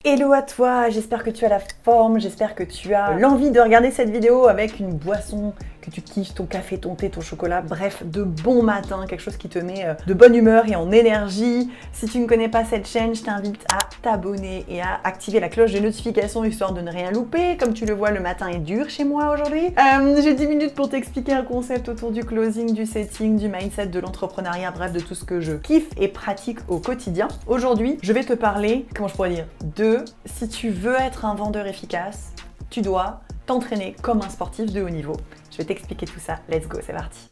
Hello à toi, j'espère que tu as la forme, j'espère que tu as l'envie de regarder cette vidéo avec une boisson que tu kiffes, ton café, ton thé, ton chocolat, bref, de bon matin, quelque chose qui te met de bonne humeur et en énergie. Si tu ne connais pas cette chaîne, je t'invite à t'abonner et à activer la cloche de notification histoire de ne rien louper. Comme tu le vois, le matin est dur chez moi aujourd'hui. J'ai 10 minutes pour t'expliquer un concept autour du closing, du setting, du mindset, de l'entrepreneuriat, bref, de tout ce que je kiffe et pratique au quotidien. Aujourd'hui, je vais te parler, comment je pourrais dire, si tu veux être un vendeur efficace, tu dois t'entraîner comme un sportif de haut niveau. Je vais t'expliquer tout ça. Let's go, c'est parti.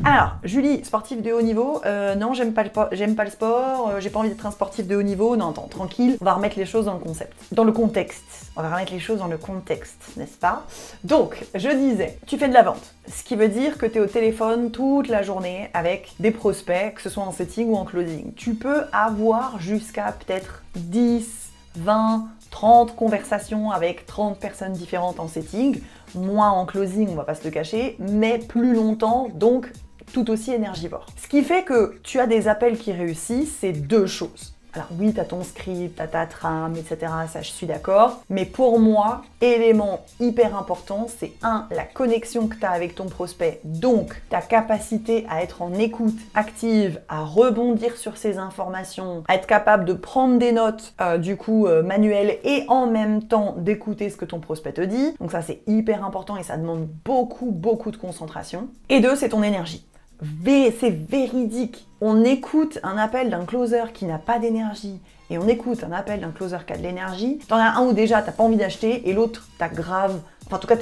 Alors, Julie, sportif de haut niveau, non, j'aime pas le sport, j'ai pas envie d'être un sportif de haut niveau, non, attends, tranquille, on va remettre les choses dans le concept, dans le contexte, on va remettre les choses dans le contexte, n'est-ce pas? Donc, je disais, tu fais de la vente, ce qui veut dire que tu es au téléphone toute la journée avec des prospects, que ce soit en setting ou en closing. Tu peux avoir jusqu'à peut-être 10, 20, 30 conversations avec 30 personnes différentes en setting, moins en closing, on va pas se le cacher, mais plus longtemps, donc tout aussi énergivore. Ce qui fait que tu as des appels qui réussissent, c'est deux choses. Alors oui, tu as ton script, tu as ta trame, etc. Ça, je suis d'accord. Mais pour moi, élément hyper important, c'est la connexion que tu as avec ton prospect. Donc, ta capacité à être en écoute active, à rebondir sur ces informations, à être capable de prendre des notes, manuelles et en même temps d'écouter ce que ton prospect te dit. Donc ça, c'est hyper important et ça demande beaucoup de concentration. Et deux, c'est ton énergie. C'est véridique. On écoute un appel d'un closer qui n'a pas d'énergie et on écoute un appel d'un closer qui a de l'énergie. T'en as un où déjà t'as pas envie d'acheter et l'autre t'as grave... Enfin en tout cas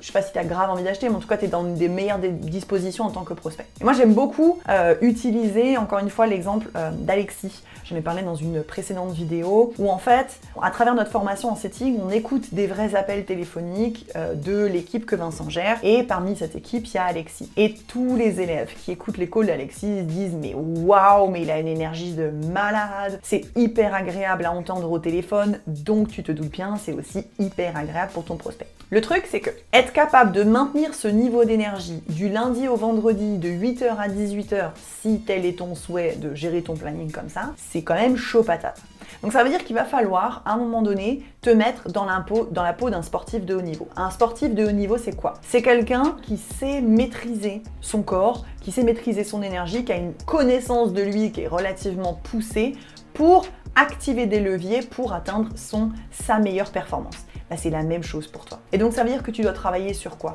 je sais pas si t'as grave envie d'acheter, mais en tout cas t'es dans des meilleures dispositions en tant que prospect. Et moi j'aime beaucoup utiliser encore une fois l'exemple d'Alexis. J'en ai parlé dans une précédente vidéo où en fait, à travers notre formation en setting, on écoute des vrais appels téléphoniques de l'équipe que Vincent gère. Et parmi cette équipe, il y a Alexis. Et tous les élèves qui écoutent les calls d'Alexis disent mais waouh, mais il a une énergie de malade. C'est hyper agréable à entendre au téléphone, donc tu te doutes bien, c'est aussi hyper agréable pour ton prospect. Le truc, c'est que être capable de maintenir ce niveau d'énergie du lundi au vendredi de 8h à 18h, si tel est ton souhait de gérer ton planning comme ça, c'est quand même chaud patate. Donc ça veut dire qu'il va falloir, à un moment donné, te mettre dans la peau d'un sportif de haut niveau. Un sportif de haut niveau, c'est quoi? C'est quelqu'un qui sait maîtriser son corps, qui sait maîtriser son énergie, qui a une connaissance de lui qui est relativement poussée pour activer des leviers pour atteindre sa meilleure performance. Là, c'est la même chose pour toi. Et donc, ça veut dire que tu dois travailler sur quoi?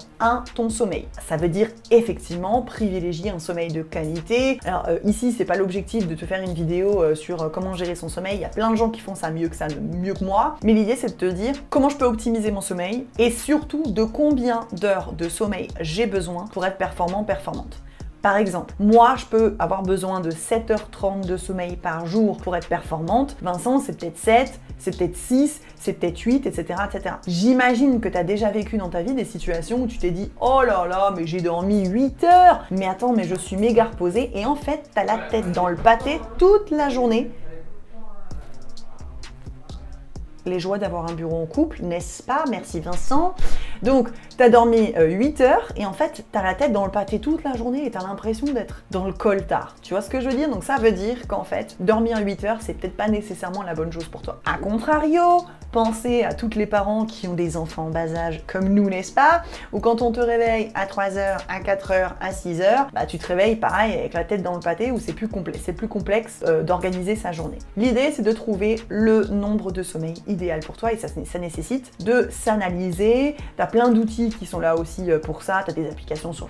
Ton sommeil. Ça veut dire effectivement privilégier un sommeil de qualité. Alors ici, c'est pas l'objectif de te faire une vidéo sur comment gérer son sommeil. Il y a plein de gens qui font ça mieux que moi. Mais l'idée, c'est de te dire comment je peux optimiser mon sommeil et surtout de combien d'heures de sommeil j'ai besoin pour être performante. Par exemple, moi, je peux avoir besoin de 7h30 de sommeil par jour pour être performante. Vincent, c'est peut-être 7, c'est peut-être 6, c'est peut-être 8, etc., etc. J'imagine que tu as déjà vécu dans ta vie des situations où tu t'es dit « Oh là là, mais j'ai dormi 8 heures, mais attends, mais je suis méga reposée. » Et en fait, tu as la tête dans le pâté toute la journée. Les joies d'avoir un bureau en couple, n'est-ce pas? Merci Vincent. Donc, tu as dormi 8 heures et en fait, tu as la tête dans le pâté toute la journée et tu as l'impression d'être dans le coltard. Tu vois ce que je veux dire? Donc ça veut dire qu'en fait, dormir 8 heures, c'est peut-être pas nécessairement la bonne chose pour toi. A contrario, pensez à tous les parents qui ont des enfants en bas âge comme nous, n'est-ce pas? Ou quand on te réveille à 3 heures, à 4 heures, à 6 heures, bah tu te réveilles pareil avec la tête dans le pâté où c'est plus complexe d'organiser sa journée. L'idée, c'est de trouver le nombre de sommeil idéal pour toi et ça nécessite de s'analyser. T'as plein d'outils qui sont là aussi pour ça. T'as des applications sur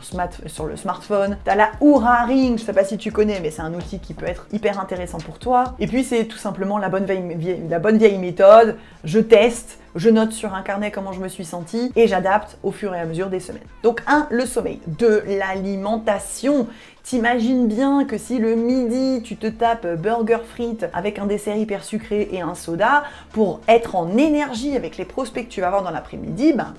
le smartphone. T'as la Oura Ring, je sais pas si tu connais, mais c'est un outil qui peut être hyper intéressant pour toi. Et puis c'est tout simplement la bonne vieille méthode. Je teste, je note sur un carnet comment je me suis sentie et j'adapte au fur et à mesure des semaines. Donc le sommeil, de l'alimentation. T'imagines bien que si le midi, tu te tapes burger frites avec un dessert hyper sucré et un soda, pour être en énergie avec les prospects que tu vas avoir dans l'après-midi, ben,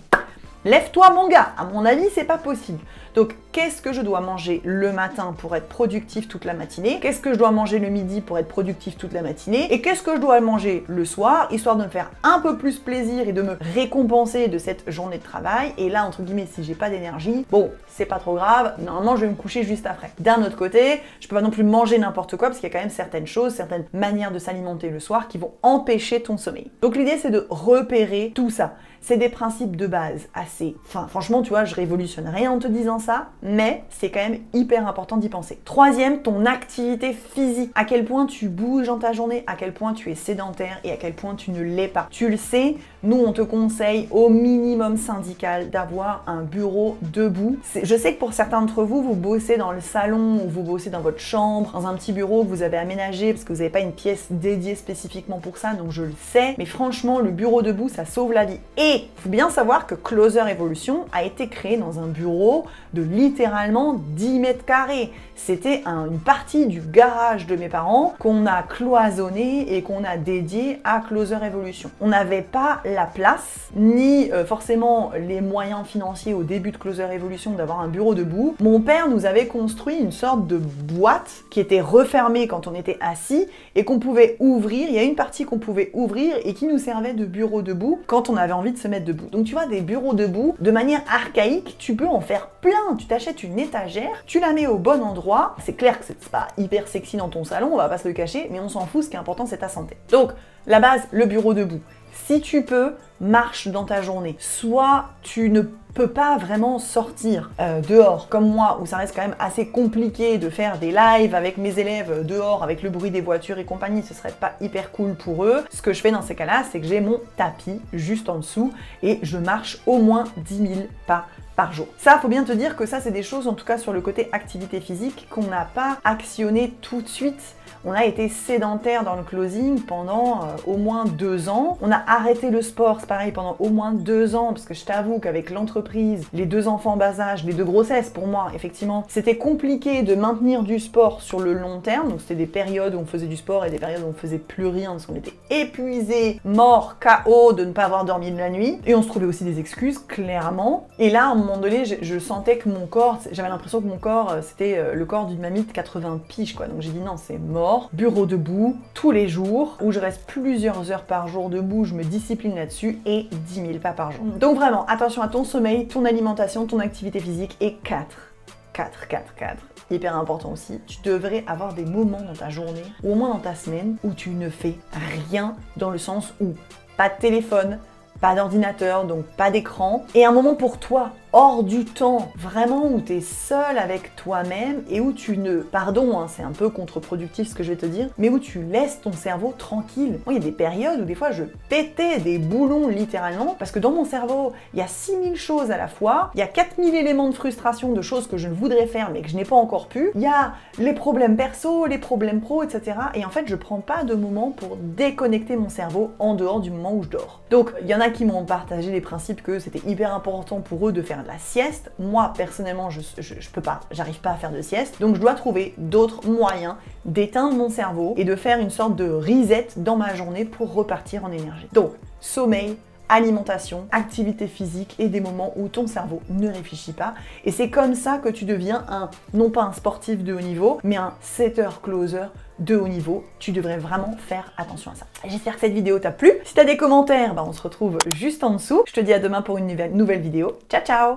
lève-toi mon gars. À mon avis, c'est pas possible. Donc, qu'est-ce que je dois manger le matin pour être productif toute la matinée, qu'est-ce que je dois manger le midi pour être productif toute la matinée, et qu'est-ce que je dois manger le soir, histoire de me faire un peu plus plaisir et de me récompenser de cette journée de travail. Et là, entre guillemets, si j'ai pas d'énergie, bon, c'est pas trop grave, normalement je vais me coucher juste après. D'un autre côté, je peux pas non plus manger n'importe quoi, parce qu'il y a quand même certaines choses, certaines manières de s'alimenter le soir qui vont empêcher ton sommeil. Donc l'idée, c'est de repérer tout ça. C'est des principes de base assez... Enfin, franchement, tu vois, je révolutionne rien en te disant ça, mais c'est quand même hyper important d'y penser. Troisième, ton activité physique. À quel point tu bouges dans ta journée, à quel point tu es sédentaire et à quel point tu ne l'es pas. Tu le sais, nous, on te conseille au minimum syndical d'avoir un bureau debout. Je sais que pour certains d'entre vous, vous bossez dans le salon ou vous bossez dans votre chambre, dans un petit bureau que vous avez aménagé parce que vous n'avez pas une pièce dédiée spécifiquement pour ça, donc je le sais. Mais franchement, le bureau debout, ça sauve la vie. Et il faut bien savoir que Closer Evolution a été créé dans un bureau de littéralement 10 mètres carrés. C'était une partie du garage de mes parents qu'on a cloisonné et qu'on a dédié à Closer Evolution. On n'avait pas la place, ni forcément les moyens financiers au début de Closer Evolution d'avoir un bureau debout. Mon père nous avait construit une sorte de boîte qui était refermée quand on était assis et qu'on pouvait ouvrir. Il y a une partie qu'on pouvait ouvrir et qui nous servait de bureau debout quand on avait envie de se mettre debout. Donc tu vois, des bureaux debout, de manière archaïque, tu peux en faire plein. Tu t'achètes une étagère, tu la mets au bon endroit. C'est clair que c'est pas hyper sexy dans ton salon, on va pas se le cacher, mais on s'en fout, ce qui est important, c'est ta santé. Donc, la base, le bureau debout. Si tu peux, marche dans ta journée. Soit tu ne peux pas vraiment sortir dehors, comme moi, où ça reste quand même assez compliqué de faire des lives avec mes élèves dehors, avec le bruit des voitures et compagnie, ce serait pas hyper cool pour eux. Ce que je fais dans ces cas-là, c'est que j'ai mon tapis juste en dessous et je marche au moins 10 000 pas par jour. Ça, faut bien te dire que ça, c'est des choses, en tout cas sur le côté activité physique, qu'on n'a pas actionné tout de suite. On a été sédentaire dans le closing pendant au moins 2 ans. On a arrêté le sport, c'est pareil, pendant au moins 2 ans, parce que je t'avoue qu'avec l'entreprise, les 2 enfants en bas âge, les 2 grossesses pour moi, effectivement, c'était compliqué de maintenir du sport sur le long terme. Donc c'était des périodes où on faisait du sport et des périodes où on faisait plus rien, parce qu'on était épuisé, mort, KO de ne pas avoir dormi de la nuit. Et on se trouvait aussi des excuses, clairement. Et là, à un moment donné, je sentais que mon corps, j'avais l'impression que mon corps, c'était le corps d'une mamie de 80 piges, quoi. Donc j'ai dit non, c'est mort. Bureau debout, tous les jours, où je reste plusieurs heures par jour debout, je me discipline là-dessus, et 10 000 pas par jour. Donc vraiment, attention à ton sommeil, ton alimentation, ton activité physique, et 4, hyper important aussi, tu devrais avoir des moments dans ta journée, ou au moins dans ta semaine, où tu ne fais rien, dans le sens où pas de téléphone, pas d'ordinateur, donc pas d'écran, et un moment pour toi, hors du temps, vraiment où tu es seul avec toi-même et où tu ne... Pardon, hein, c'est un peu contre-productif ce que je vais te dire, mais où tu laisses ton cerveau tranquille. Moi, il y a des périodes où des fois je pétais des boulons littéralement, parce que dans mon cerveau, il y a 6000 choses à la fois, il y a 4000 éléments de frustration, de choses que je ne voudrais faire mais que je n'ai pas encore pu, il y a les problèmes perso, les problèmes pro, etc. Et en fait, je prends pas de moment pour déconnecter mon cerveau en dehors du moment où je dors. Donc, il y en a qui m'ont partagé les principes que c'était hyper important pour eux de faire la sieste. Moi, personnellement, je peux pas, j'arrive pas à faire de sieste, donc je dois trouver d'autres moyens d'éteindre mon cerveau et de faire une sorte de reset dans ma journée pour repartir en énergie. Donc, sommeil, alimentation, activité physique et des moments où ton cerveau ne réfléchit pas. Et c'est comme ça que tu deviens non pas un sportif de haut niveau, mais un setter closer de haut niveau. Tu devrais vraiment faire attention à ça. J'espère que cette vidéo t'a plu. Si tu as des commentaires, on se retrouve juste en dessous. Je te dis à demain pour une nouvelle vidéo. Ciao, ciao!